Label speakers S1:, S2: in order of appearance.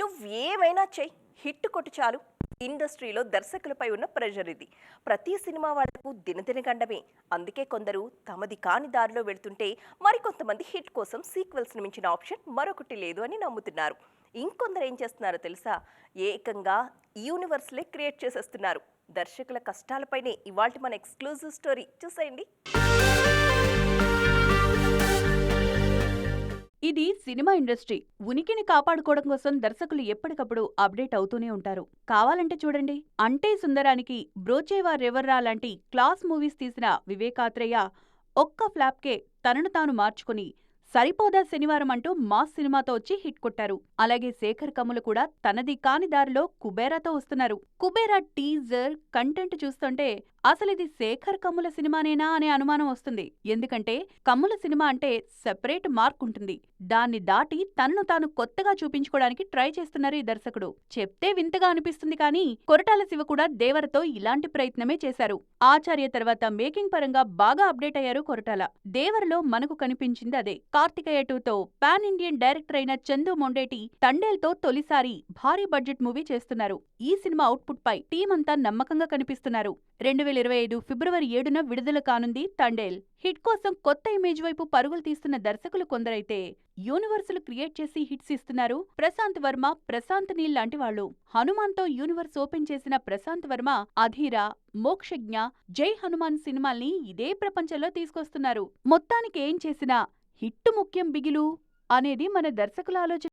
S1: నువ్వేమైనా చెయ్యి, హిట్ కొట్టు చాలు. ఇండస్ట్రీలో దర్శకులపై ఉన్న ప్రెషర్ ఇది. ప్రతి సినిమా వాళ్లకు దినదిన గండమే. అందుకే కొందరు తమది కాని దారిలో వెళ్తుంటే మరికొంతమంది హిట్ కోసం సీక్వెల్స్ ని మించిన ఆప్షన్ మరొకటి లేదు అని నమ్ముతున్నారు. ఇంకొందరు ఏం చేస్తున్నారో తెలుసా? ఏకంగా యూనివర్స్లే క్రియేట్ చేసేస్తున్నారు. దర్శకుల కష్టాలపైనే ఇవాల్టి మన ఎక్స్క్లూజివ్ స్టోరీ చూసేయండి.
S2: ఇది సినిమా ఇండస్ట్రీ. ఉనికిని కాపాడుకోవడం కోసం దర్శకులు ఎప్పటికప్పుడు అప్డేట్ అవుతూనే ఉంటారు. కావాలంటే చూడండి, అంటే సుందరానికి బ్రోచేవారెవర్రా లాంటి క్లాస్ మూవీస్ తీసిన వివేకాత్రేయ ఒక్క ఫ్లాప్కే తనను తాను మార్చుకుని సరిపోదా శనివారం అంటూ మాస్ సినిమాతో వచ్చి హిట్ కొట్టారు. అలాగే శేఖర్ కమ్ముల కూడా తనది కాని దారిలో కుబేరాతో వస్తున్నారు. కుబేరా టీజర్ కంటెంట్ చూస్తుంటే అసలిది శేఖర్ కమ్ముల సినిమానేనా అనే అనుమానం వస్తుంది. ఎందుకంటే కమ్ముల సినిమా అంటే సెపరేట్ మార్క్ ఉంటుంది. దాన్ని దాటి తనను తాను కొత్తగా చూపించుకోవడానికి ట్రై చేస్తున్నారు ఈ దర్శకుడు. చెప్తే వింతగా అనిపిస్తుంది కానీ కొరటాల శివ కూడా దేవరతో ఇలాంటి ప్రయత్నమే చేశారు. ఆచార్య తర్వాత మేకింగ్ పరంగా బాగా అప్డేట్ అయ్యారు కొరటాల. దేవరలో మనకు కనిపించింది అదే. కార్తికేయ 2తో పాన్ ఇండియన్ డైరెక్టర్ అయిన చందు మొండేటి తండేల్తో తొలిసారి భారీ బడ్జెట్ మూవీ చేస్తున్నారు. ఈ సినిమా అవుట్పుట్ పై టీం అంతా నమ్మకంగా కనిపిస్తున్నారు. 2025 ఫిబ్రవరి 7న విడుదల కానుంది తండేల్. హిట్ కోసం కొత్త ఇమేజ్ వైపు పరుగులు తీస్తున్న దర్శకులు కొందరైతే యూనివర్సులు క్రియేట్ చేసి హిట్స్ ఇస్తున్నారు. ప్రశాంత్ వర్మ, ప్రశాంత్ నీల్ లాంటి వాళ్ళు. హనుమాన్తో యూనివర్స్ ఓపెన్ చేసిన ప్రశాంత్ వర్మ అధీరా, మోక్షజ్ఞ, జై హనుమాన్ సినిమాల్ని ఇదే ప్రపంచంలో తీసుకొస్తున్నారు. మొత్తానికి ఏం చేసినా హిట్టు ముఖ్యం బిగిలు అనేది మన దర్శకుల ఆలోచన.